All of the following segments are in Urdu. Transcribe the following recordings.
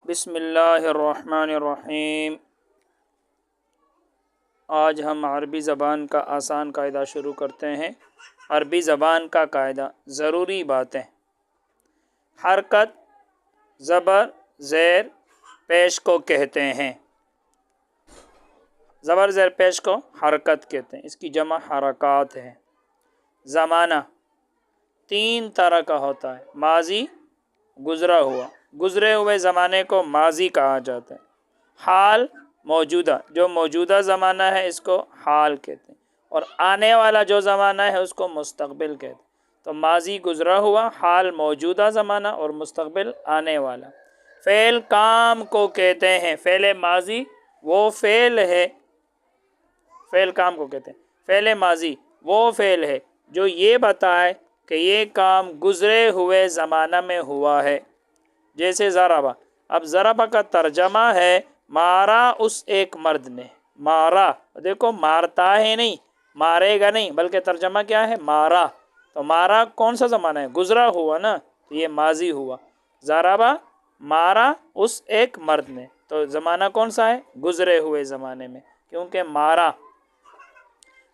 بسم اللہ الرحمن الرحیم۔ آج ہم عربی زبان کا آسان قاعدہ شروع کرتے ہیں۔ عربی زبان کا قاعدہ، ضروری باتیں: حرکت زبر زیر پیش کو کہتے ہیں۔ زبر زیر پیش کو حرکت کہتے ہیں، اس کی جمع حرکات ہے۔ زمانہ تین طرح کا ہوتا ہے: ماضی، گزرا ہوا، گزرے ہوئے زمانے کو ماضی کہا جاتا ہے۔ حال موجودہ، جو موجودہ زمانہ ہے اس کو حال کہتے ہیں، اور آنے والا جو زمانہ ہے اس کو مستقبل کہتے ہیں۔ تو ماضی گزرا ہوا، حال موجودہ زمانہ، اور مستقبل آنے والا۔ فعل کام کو کہتے ہیں۔ فعل ماضی وہ فعل ہے، فعل کام کو کہتے ہیں۔ فعل ماضی وہ فعل ہے جو یہ بتائے کہ یہ کام گزرے ہوئے زمانہ میں ہوا ہے، جیسے ضربہ۔ اب ضربہ کا ترجمہ ہے مارا اس ایک مرد نے۔ مارا، دیکھو مارتا ہے نہیں، مارے گا نہیں، بلکہ ترجمہ کیا ہے؟ مارا۔ تو مارا کون سا زمانہ ہے؟ گزرا ہوا نا، تو یہ ماضی ہوا۔ ضربہ مارا اس ایک مرد نے، تو زمانہ کون سا ہے؟ گزرے ہوئے زمانے میں، کیونکہ مارا۔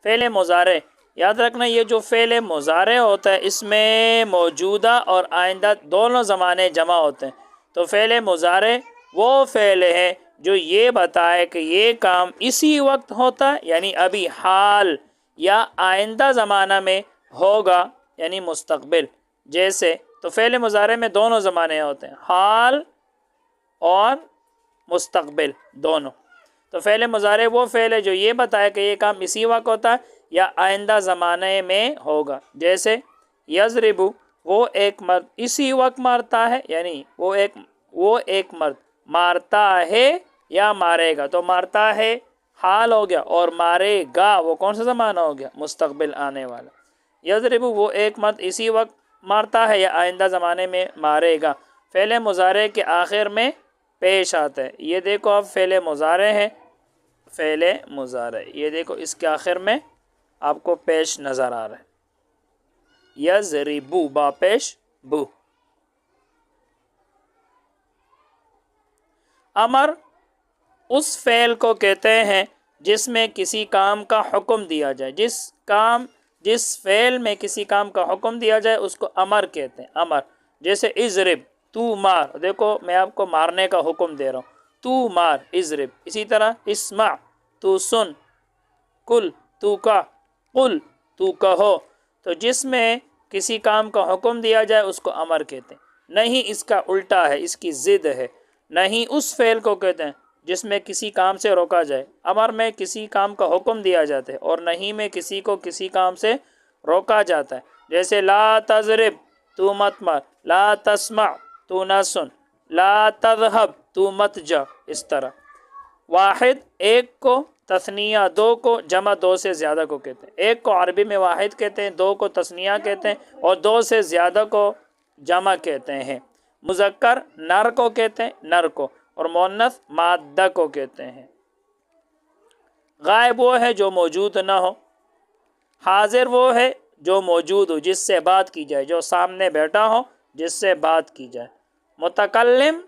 فعل مضارع، یاد رکھنا یہ جو فعل مضارع ہوتا ہے اس میں موجودہ اور آئندہ دونوں زمانے جمع ہوتے ہیں۔ تو فعل مضارع وہ فعل ہے جو یہ بتائے کہ یہ کام اسی وقت ہوتا ہے، یعنی ابھی حال، یا آئندہ زمانہ میں ہوگا، یعنی مستقبل۔ جیسے تو فعل مضارع میں دونوں زمانے ہوتے ہیں، حال اور مستقبل دونوں۔ تو فعل مضارع وہ فعل ہے جو یہ بتائے کہ یہ کام اسی وقت ہوتا ہے یا آئندہ زمانے میں ہوگا۔ جیسے یضرب، وہ ایک مرد اسی وقت مارتا ہے، یعنی وہ ایک مرد مارتا ہے یا مارے گا۔ تو مارتا ہے حال ہو گیا، اور مارے گا وہ کون سا زمانہ ہو گیا؟ مستقبل آنے والا۔ یضرب، وہ ایک مرد اسی وقت مارتا ہے یا آئندہ زمانے میں مارے گا، فعل مضارع کے آخر میں پیش آتا ہے۔ یہ دیکھو اب فعل مضارع ہے، فعل مضارع، یہ دیکھو اس کے آخر میں آپ کو پیش نظر آ رہا ہے، یضربو، با پیش بو۔ امر اس فعل کو کہتے ہیں جس میں کسی کام کا حکم دیا جائے۔ جس فعل میں کسی کام کا حکم دیا جائے اس کو امر کہتے ہیں، امر۔ جیسے اضرب، تو مار، دیکھو میں آپ کو مارنے کا حکم دے رہا ہوں، تو مار، اضرب۔ اسی طرح اسمع، تو سن، کل، تو کا، قل، تو کہو۔ تو جس میں کسی کام کا حکم دیا جائے اس کو امر کہتے ہیں۔ نہیں اس کا الٹا ہے، اس کی ضد ہے۔ نہیں اس فعل کو کہتے ہیں جس میں کسی کام سے روکا جائے۔ امر میں کسی کام کا حکم دیا جاتا ہے، اور نہیں میں کسی کو کسی کام سے روکا جاتا ہے۔ جیسے لا تضرب، تو مت مار، لا تسمع، تو نہ سن، لا تذهب، تو مت جا، اس طرح۔ واحد ایک کو، تثنیہ دو کو، جمع دو سے زیادہ کو کہتے ہیں۔ ایک کو عربی میں واحد کہتے ہیں، دو کو تثنیہ کہتے ہیں، اور دو سے زیادہ کو جمع کہتے ہیں۔ مذکر نر کو کہتے ہیں، نر کو، اور مؤنث مادہ کو کہتے ہیں۔ غائب وہ ہے جو موجود نہ ہو۔ حاضر وہ ہے جو موجود ہو، جس سے بات کی جائے، جو سامنے بیٹھا ہو، جس سے بات کی جائے۔ متکلم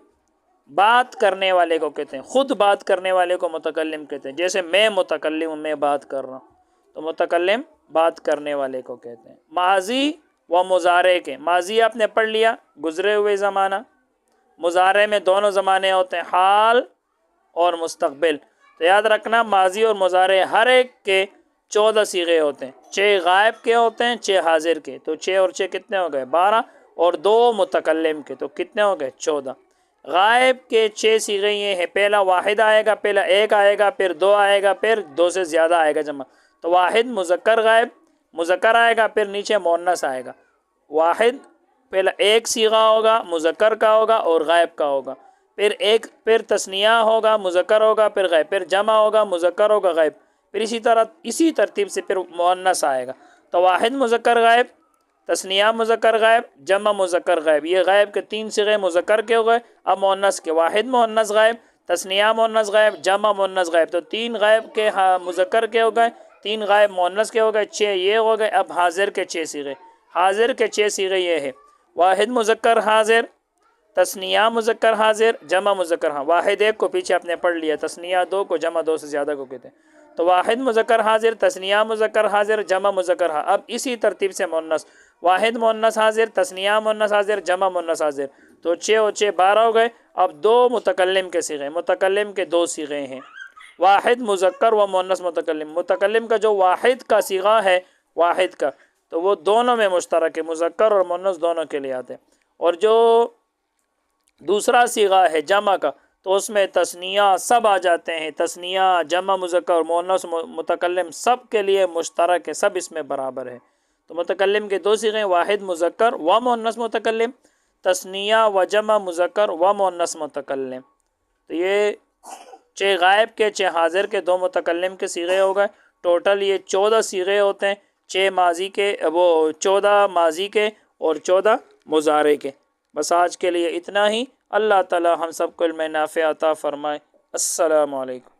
بات کرنے والے کو کہتے ہیں، خود بات کرنے والے کو متکلم کہتے ہیں۔ جیسے میں متکلم ہوں، میں بات کر رہا ہوں، تو متکلم بات کرنے والے کو کہتے ہیں۔ ماضی و مضارع کے، ماضی آپ نے پڑھ لیا، گزرے ہوئے زمانہ۔ مضارع میں دونوں زمانے ہوتے ہیں، حال اور مستقبل۔ تو یاد رکھنا ماضی اور مضارع ہر ایک کے 14 صیغے ہوتے ہیں، 6 غائب کے ہوتے ہیں، 6 حاضر کے۔ تو 6 اور 6 کتنے ہو گئے؟ 12، اور 2 متکلم کے، تو کتنے ہو گئے؟ 14۔ غائب کے 6 صیغے یہ ہیں: پہلا واحد آئے گا، پہلا ایک آئے گا، پھر 2 آئے گا، پھر 2 سے زیادہ آئے گا جمع۔ تو واحد مذکر غائب، مذکر آئے گا، پھر نیچے مؤنث آئے گا۔ واحد پہلا ایک صیغہ ہوگا، مذکر کا ہوگا اور غائب کا ہوگا، پھر تثنیہ ہوگا، مذکر ہوگا، پھر غائب، پھر جمع ہوگا، مذکر ہوگا، غائب، پھر اسی ترتیب سے پھر مؤنث آئے گا۔ تو واحد مذکر غائب، تثنیہ مذکر غائب، جمع مذکر غائب۔ یہ غائب کے 3 صیغے مذکر کے ہو گئے۔ اب مؤنث کے: واحد مؤنث غائب، تثنیہ مؤنث غائب، جمع مؤنث غائب۔ تو 3 غائب کے مذکر کے ہو گئے، 3 غائب مؤنث کے ہو گئے، 6 یہ ہو گئے۔ اب حاضر کے 6 صیغے، حاضر کے 6 صیغے یہ ہے: واحد مذکر حاضر، تسنیہ مذکر حاضر جمع مذکر ہاں، واحد ایک کو پیچھے آپ نے پڑھ لیا، تسنیہ دو کو، جمع دو سے زیادہ کو کہتے ہیں۔ تو واحد مذکر حاضر، تسنیہ مذکر حاضر، جمع مذکر ہاں۔ اب اسی ترتیب سے مؤنث، واحد مؤنث حاضر، تسنیہ مؤنث حاضر، جمع مؤنث حاضر، تو 6 اور 6 12 ہو گئے۔ اب دو متکلم کے صیغے، متکلم کے دو صیغے ہیں، واحد مذکر و مؤنث متکلم۔ متکلم کا جو واحد کا صیغہ ہے، واحد کا، تو وہ دونوں میں مشترک ہے، مذکر اور مؤنث دونوں کے لیے آتے ہیں۔ اور جو دوسرا صیغہ ہے جمع کا، تو اس میں تثنیہ سب آ جاتے ہیں، تثنیہ، جمع مذکر، مؤنث متکلم سب کے لیے مشترک ہے، سب اس میں برابر ہے۔ تو متکلم کے دو صیغے، واحد مذکر و مؤنث متکلم، تثنیہ و جمع مذکر و مؤنث متکلم۔ تو یہ 6 غائب کے 6 حاضر کے 2 متکلم کے صیغے ہو گئے، ٹوٹل یہ 14 صیغے ہوتے ہیں، 6 ماضی کے، وہ 14 ماضی کے اور 14 مضارع کے۔ بس آج کے لیے اتنا ہی۔ اللہ تعالی ہم سب کو علم نافع عطا فرمائے۔ السلام علیکم۔